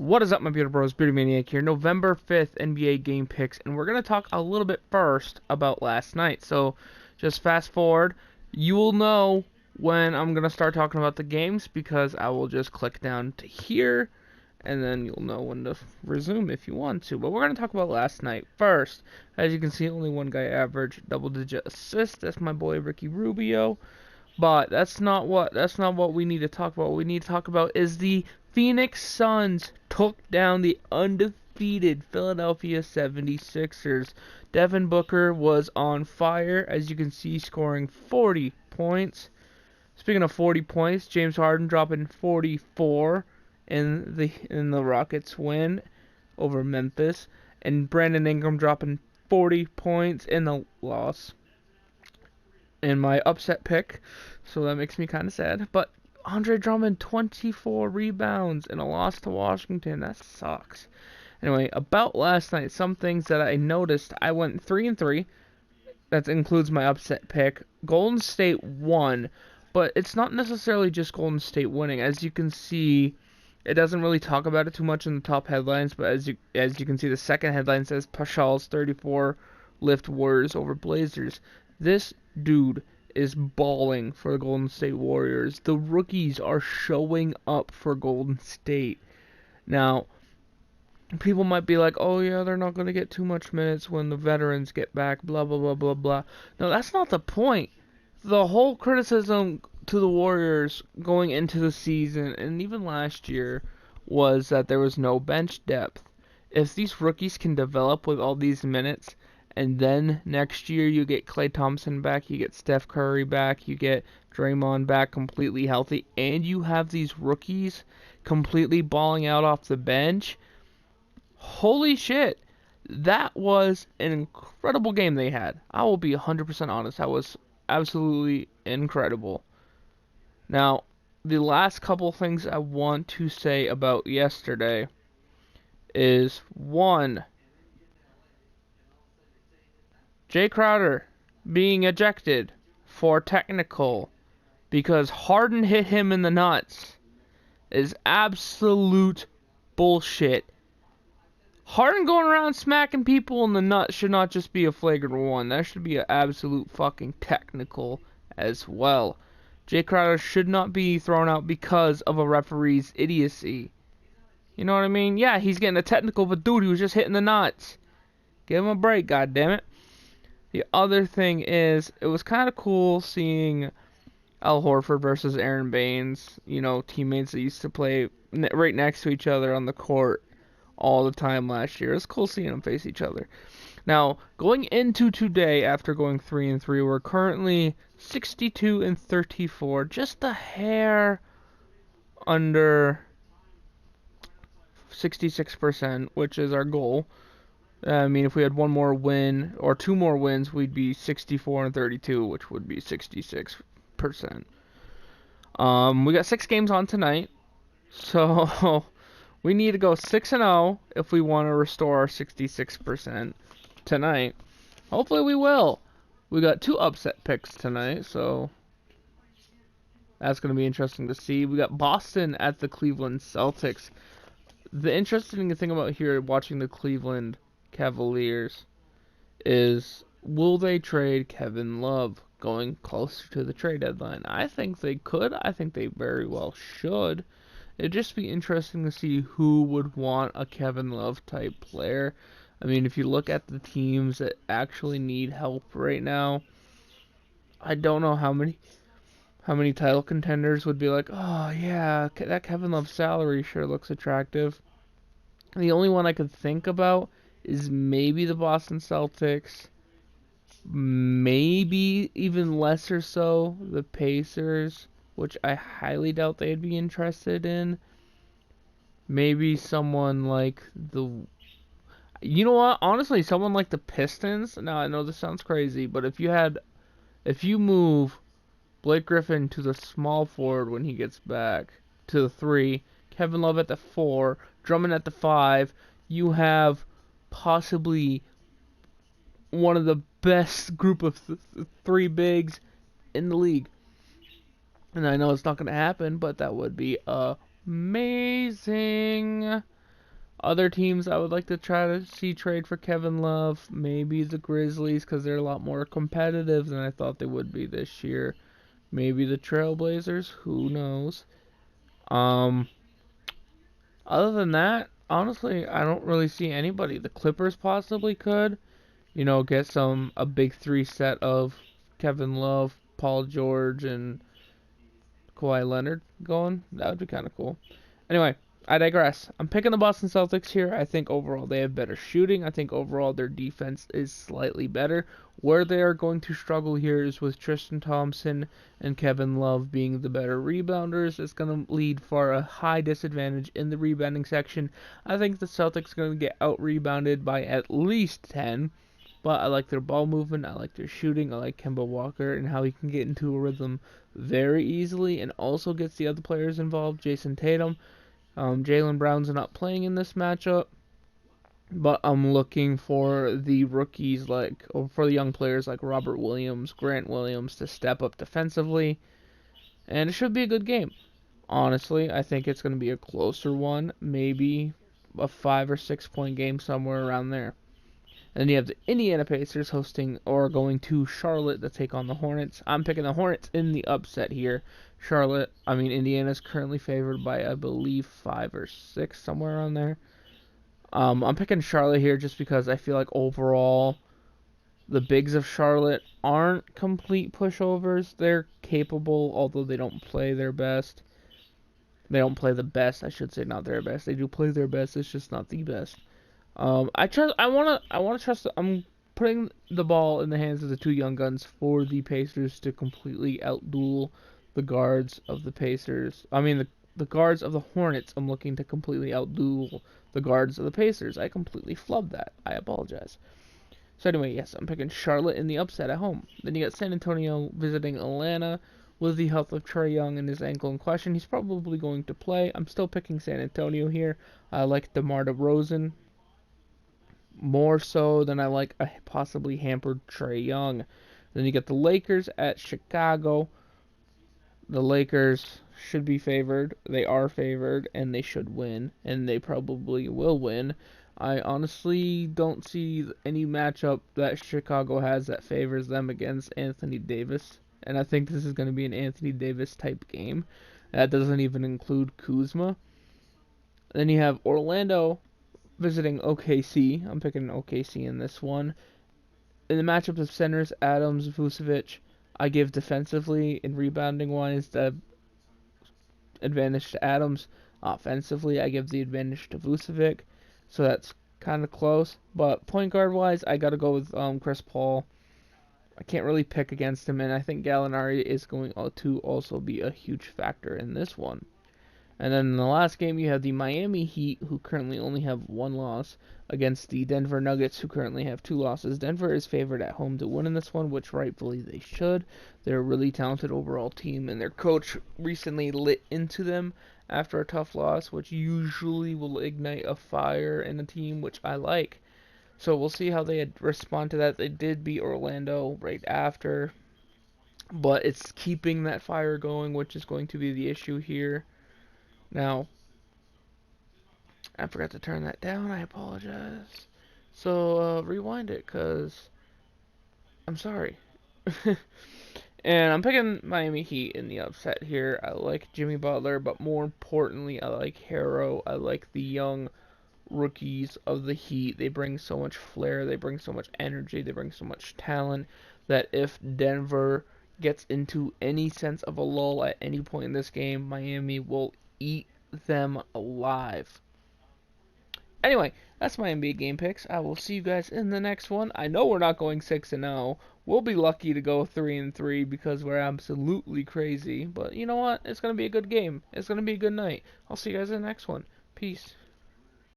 What is up, my beautiful bros? Beauty Maniac here. November 5th NBA game picks, and we're going to talk a little bit first about last night. So, just fast forward. You will know when I'm going to start talking about the games because I will just click down to here, and then you'll know when to resume if you want to. But we're going to talk about last night first. As you can see, only one guy averaged double-digit assists. That's my boy Ricky Rubio. But that's not what we need to talk about. What we need to talk about is the Phoenix Suns took down the undefeated Philadelphia 76ers. Devin Booker was on fire, as you can see, scoring 40 points. Speaking of 40 points, James Harden dropping 44 in the Rockets win over Memphis, and Brandon Ingram dropping 40 points in the loss in my upset pick, so that makes me kind of sad. But Andre Drummond, 24 rebounds in a loss to Washington. That sucks. Anyway, about last night, some things that I noticed. I went 3-3. That includes my upset pick. Golden State won, but it's not necessarily just Golden State winning. As you can see, it doesn't really talk about it too much in the top headlines, but as you can see, the second headline says Pascal's 34 lift Warriors over Blazers. This dude is balling for the Golden State Warriors. The rookies are showing up for Golden State. Now, people might be like, oh yeah, they're not going to get too much minutes when the veterans get back, blah, blah, blah, blah, blah. No, that's not the point. The whole criticism to the Warriors going into the season, and even last year, was that there was no bench depth. If these rookies can develop with all these minutes, and then next year you get Klay Thompson back, you get Steph Curry back, you get Draymond back completely healthy, and you have these rookies completely balling out off the bench. Holy shit. That was an incredible game they had. I will be 100% honest. That was absolutely incredible. Now, the last couple things I want to say about yesterday is, one, Jay Crowder being ejected for technical because Harden hit him in the nuts is absolute bullshit. Harden going around smacking people in the nuts should not just be a flagrant one. That should be an absolute fucking technical as well. Jay Crowder should not be thrown out because of a referee's idiocy. You know what I mean? Yeah, he's getting a technical, but dude, he was just hitting the nuts. Give him a break, goddammit. The other thing is, it was kind of cool seeing Al Horford versus Aaron Baines, teammates that used to play right next to each other on the court all the time last year. It's cool seeing them face each other. Now, going into today, after going 3-3, we're currently 62-34, just a hair under 66%, which is our goal. I mean, if we had one more win or two more wins, we'd be 64-32, which would be 66%. We got 6 games on tonight, so we need to go 6-0 if we want to restore our 66% tonight. Hopefully we will. We got 2 upset picks tonight, so that's going to be interesting to see. We got Boston at the Cleveland Celtics. The interesting thing about here watching the Cleveland Cavaliers is, will they trade Kevin Love going closer to the trade deadline? I think they could. I think they very well should. It'd just be interesting to see who would want a Kevin Love type player. I mean, if you look at the teams that actually need help right now, I don't know how many title contenders would be like, oh yeah, that Kevin Love salary sure looks attractive. The only one I could think about is maybe the Boston Celtics, maybe even lesser so the Pacers, which I highly doubt they'd be interested in. Maybe someone like you know what? Honestly, someone like the Pistons. Now, I know this sounds crazy, but if you move Blake Griffin to the small forward when he gets back to the 3, Kevin Love at the 4, Drummond at the 5, you have possibly one of the best group of 3 bigs in the league. And I know it's not going to happen, but that would be amazing. Other teams I would like to try to see trade for Kevin Love, maybe the Grizzlies because they're a lot more competitive than I thought they would be this year. Maybe the Trailblazers, who knows? Um, Other than that, honestly, I don't really see anybody. The Clippers possibly could, get a big three set of Kevin Love, Paul George, and Kawhi Leonard going. That would be kind of cool. Anyway, I digress. I'm picking the Boston Celtics here. I think overall they have better shooting. I think overall their defense is slightly better. Where they are going to struggle here is with Tristan Thompson and Kevin Love being the better rebounders. It's going to lead for a high disadvantage in the rebounding section. I think the Celtics are going to get out-rebounded by at least 10. But I like their ball movement, I like their shooting, I like Kemba Walker and how he can get into a rhythm very easily and also gets the other players involved. Jason Tatum, Jaylen Brown's not playing in this matchup, but I'm looking for the rookies or for the young players like Robert Williams, Grant Williams to step up defensively, and it should be a good game. Honestly, I think it's going to be a closer one, maybe a 5 or 6 point game somewhere around there. And then you have the Indiana Pacers hosting or going to Charlotte to take on the Hornets. I'm picking the Hornets in the upset here. Indiana's currently favored by, I believe, 5 or 6, somewhere around there. I'm picking Charlotte here just because I feel like overall the bigs of Charlotte aren't complete pushovers. They're capable, although they don't play their best. They don't play the best, I should say, not their best. They do play their best, it's just not the best. I wanna trust. I'm putting the ball in the hands of the two young guns for the Pacers to completely outduel the guards of the Pacers. The guards of the Hornets. I'm looking to completely outduel the guards of the Pacers. I completely flubbed that. I apologize. So anyway, yes, I'm picking Charlotte in the upset at home. Then you got San Antonio visiting Atlanta. With the health of Trae Young and his ankle in question, he's probably going to play. I'm still picking San Antonio here. I like DeMar DeRozan more so than I like a possibly hampered Trae Young. Then you get the Lakers at Chicago. The Lakers should be favored. They are favored, and they should win, and they probably will win. I honestly don't see any matchup that Chicago has that favors them against Anthony Davis, and I think this is going to be an Anthony Davis type game. That doesn't even include Kuzma. Then you have Orlando visiting OKC. I'm picking OKC in this one. In the matchup of centers, Adams, Vucevic, I give defensively and rebounding wise the advantage to Adams. Offensively, I give the advantage to Vucevic. So that's kind of close. But point guard wise, I got to go with Chris Paul. I can't really pick against him, and I think Gallinari is going to also be a huge factor in this one. And then in the last game, you have the Miami Heat, who currently only have one loss, against the Denver Nuggets, who currently have two losses. Denver is favored at home to win in this one, which rightfully they should. They're a really talented overall team, and their coach recently lit into them after a tough loss, which usually will ignite a fire in a team, which I like. So we'll see how they respond to that. They did beat Orlando right after, but it's keeping that fire going, which is going to be the issue here. Now, I forgot to turn that down. I apologize. So, rewind it, because I'm sorry. And I'm picking Miami Heat in the upset here. I like Jimmy Butler, but more importantly, I like Harrow. I like the young rookies of the Heat. They bring so much flair. They bring so much energy. They bring so much talent that if Denver gets into any sense of a lull at any point in this game, Miami will eat them alive. Anyway, that's my NBA game picks. I will see you guys in the next one. I know we're not going 6-0. We'll be lucky to go 3-3 because we're absolutely crazy. But you know what? It's going to be a good game. It's going to be a good night. I'll see you guys in the next one. Peace.